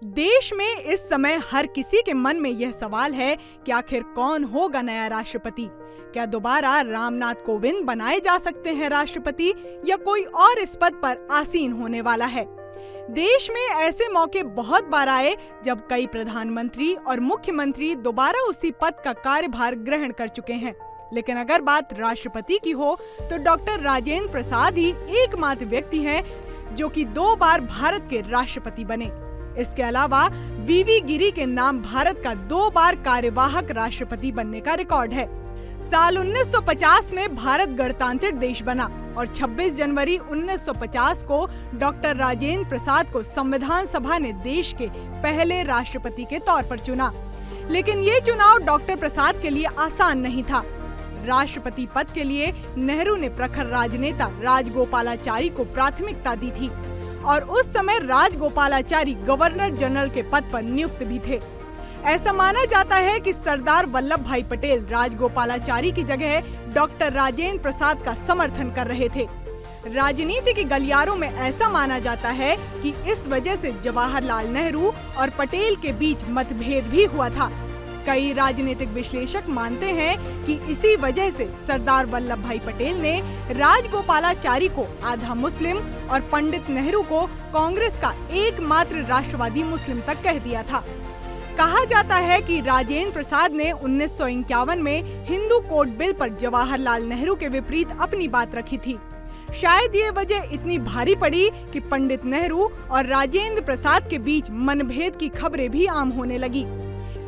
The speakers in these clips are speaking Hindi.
देश में इस समय हर किसी के मन में यह सवाल है कि आखिर कौन होगा नया राष्ट्रपति। क्या दोबारा रामनाथ कोविंद बनाए जा सकते हैं राष्ट्रपति या कोई और इस पद पर आसीन होने वाला है। देश में ऐसे मौके बहुत बार आए जब कई प्रधानमंत्री और मुख्यमंत्री दोबारा उसी पद का कार्यभार ग्रहण कर चुके हैं, लेकिन अगर बात राष्ट्रपति की हो तो डॉक्टर राजेंद्र प्रसाद ही एकमात्र व्यक्ति हैं जो कि 2 बार भारत के राष्ट्रपति बने। इसके अलावा वीवी गिरी के नाम भारत का 2 बार कार्यवाहक राष्ट्रपति बनने का रिकॉर्ड है। साल 1950 में भारत गणतांत्रिक देश बना और 26 जनवरी 1950 को डॉक्टर राजेंद्र प्रसाद को संविधान सभा ने देश के पहले राष्ट्रपति के तौर पर चुना। लेकिन ये चुनाव डॉक्टर प्रसाद के लिए आसान नहीं था। राष्ट्रपति पद के लिए नेहरू ने प्रखर राजनेता राजगोपालाचारी को प्राथमिकता दी थी और उस समय राजगोपालाचारी गवर्नर जनरल के पद पर नियुक्त भी थे। ऐसा माना जाता है कि सरदार वल्लभ भाई पटेल राजगोपालाचारी की जगह डॉक्टर राजेंद्र प्रसाद का समर्थन कर रहे थे। राजनीति के गलियारों में ऐसा माना जाता है कि इस वजह से जवाहरलाल नेहरू और पटेल के बीच मतभेद भी हुआ था। कई राजनीतिक विश्लेषक मानते हैं कि इसी वजह से सरदार वल्लभ भाई पटेल ने राजगोपालाचारी को आधा मुस्लिम और पंडित नेहरू को कांग्रेस का एकमात्र राष्ट्रवादी मुस्लिम तक कह दिया था। कहा जाता है कि राजेंद्र प्रसाद ने 1951 में हिंदू कोड बिल पर जवाहरलाल नेहरू के विपरीत अपनी बात रखी थी। शायद ये वजह इतनी भारी पड़ी कि पंडित नेहरू और राजेंद्र प्रसाद के बीच मनभेद की खबरें भी आम होने लगी।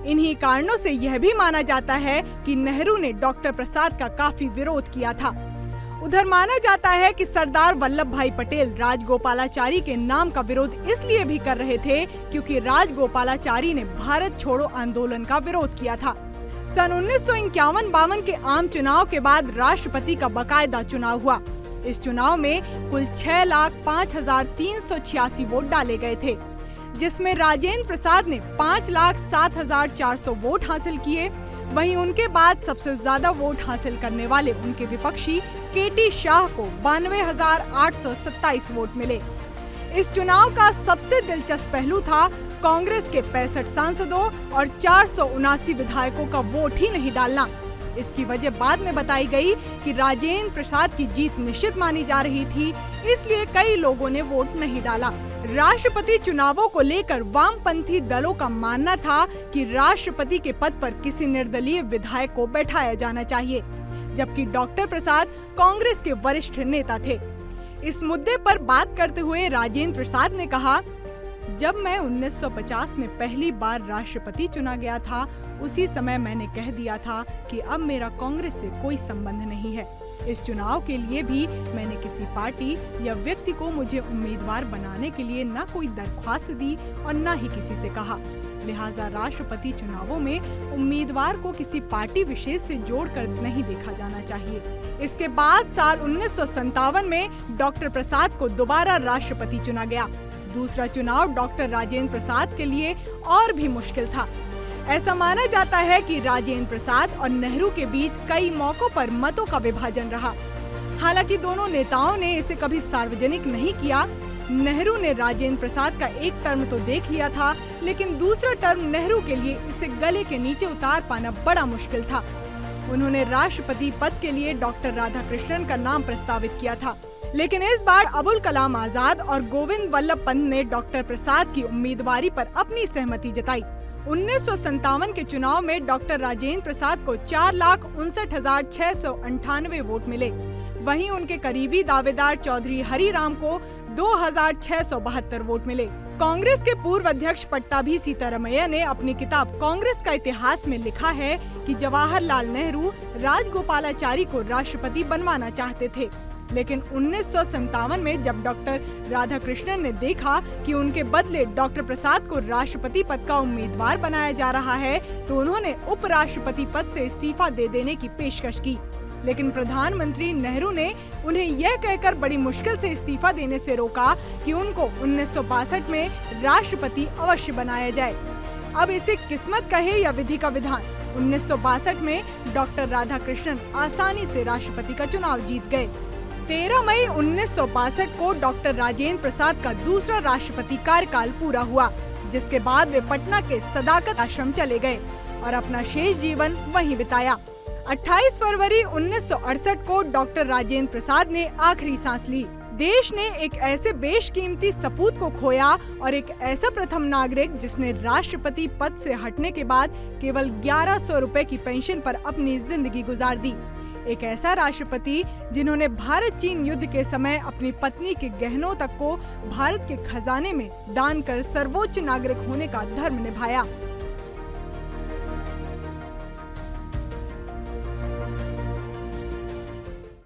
इन्हीं कारणों से यह भी माना जाता है कि नेहरू ने डॉक्टर प्रसाद का काफी विरोध किया था। उधर माना जाता है कि सरदार वल्लभ भाई पटेल राजगोपालाचारी के नाम का विरोध इसलिए भी कर रहे थे क्योंकि राजगोपालाचारी ने भारत छोड़ो आंदोलन का विरोध किया था। सन 1951-52 के आम चुनाव के बाद राष्ट्रपति का बाकायदा चुनाव हुआ। इस चुनाव में कुल 6,05,386 वोट डाले गए थे, जिसमें राजेंद्र प्रसाद ने 5,07,400 वोट हासिल किए। वहीं उनके बाद सबसे ज्यादा वोट हासिल करने वाले उनके विपक्षी केटी शाह को 92,827 वोट मिले। इस चुनाव का सबसे दिलचस्प पहलू था कांग्रेस के 65 सांसदों और 479 विधायकों का वोट ही नहीं डालना। इसकी वजह बाद में बताई गई कि राजेंद्र प्रसाद की जीत निश्चित मानी जा रही थी, इसलिए कई लोगों ने वोट नहीं डाला। राष्ट्रपति चुनावों को लेकर वामपंथी दलों का मानना था कि राष्ट्रपति के पद पर किसी निर्दलीय विधायक को बैठाया जाना चाहिए, जबकि डॉक्टर प्रसाद कांग्रेस के वरिष्ठ नेता थे। इस मुद्दे पर बात करते हुए राजेंद्र प्रसाद ने कहा, जब मैं 1950 में पहली बार राष्ट्रपति चुना गया था, उसी समय मैंने कह दिया था कि अब मेरा कांग्रेस से कोई संबंध नहीं है। इस चुनाव के लिए भी मैंने किसी पार्टी या व्यक्ति को मुझे उम्मीदवार बनाने के लिए न कोई दरख्वास्त दी और न ही किसी से कहा। लिहाजा राष्ट्रपति चुनावों में उम्मीदवार को किसी पार्टी विशेष से जोड़कर नहीं देखा जाना चाहिए। इसके बाद साल 1957 में डॉक्टर प्रसाद को दोबारा राष्ट्रपति चुना गया। दूसरा चुनाव डॉक्टर राजेंद्र प्रसाद के लिए और भी मुश्किल था। ऐसा माना जाता है कि राजेंद्र प्रसाद और नेहरू के बीच कई मौकों पर मतों का विभाजन रहा। हालांकि दोनों नेताओं ने इसे कभी सार्वजनिक नहीं किया। नेहरू ने राजेंद्र प्रसाद का एक टर्म तो देख लिया था, लेकिन दूसरा टर्म नेहरू के लिए इसे गले के नीचे उतार पाना बड़ा मुश्किल था। उन्होंने राष्ट्रपति पद के लिए डॉक्टर राधाकृष्णन का नाम प्रस्तावित किया था, लेकिन इस बार अबुल कलाम आजाद और गोविंद वल्लभ पंत ने डॉक्टर प्रसाद की उम्मीदवारी पर अपनी सहमति जताई। 1957 के चुनाव में डॉक्टर राजेंद्र प्रसाद को 4,59,698 वोट मिले। वहीं उनके करीबी दावेदार चौधरी हरिराम को 2,672 वोट मिले। कांग्रेस के पूर्व अध्यक्ष पट्टाभी सीतारमैया ने अपनी किताब कांग्रेस का इतिहास में लिखा है कि जवाहरलाल नेहरू राजगोपालाचारी को राष्ट्रपति बनवाना चाहते थे, लेकिन 1957 में जब डॉक्टर राधाकृष्णन ने देखा कि उनके बदले डॉक्टर प्रसाद को राष्ट्रपति पद का उम्मीदवार बनाया जा रहा है, तो उन्होंने उपराष्ट्रपति पद से इस्तीफा दे देने की पेशकश की। लेकिन प्रधानमंत्री नेहरू ने उन्हें यह कहकर बड़ी मुश्किल से इस्तीफा देने से रोका कि उनको 1962 में राष्ट्रपति अवश्य बनाया जाए। अब इसे किस्मत कहे या विधि का विधान, 1962 में डॉक्टर राधाकृष्णन आसानी से राष्ट्रपति का चुनाव जीत गए। 13 मई 1962 को डॉक्टर राजेंद्र प्रसाद का दूसरा राष्ट्रपति कार्यकाल पूरा हुआ। जिसके बाद वे पटना के सदाकत आश्रम चले गए और अपना शेष जीवन वहीं बिताया। 28 फरवरी 1968 को डॉक्टर राजेंद्र प्रसाद ने आखिरी सांस ली। देश ने एक ऐसे बेशकीमती सपूत को खोया और एक ऐसा प्रथम नागरिक जिसने राष्ट्रपति पद से हटने के बाद केवल 1100 रुपए की पेंशन पर अपनी जिंदगी गुजार दी। एक ऐसा राष्ट्रपति जिन्होंने भारत चीन युद्ध के समय अपनी पत्नी के गहनों तक को भारत के खजाने में दान कर सर्वोच्च नागरिक होने का धर्म निभाया।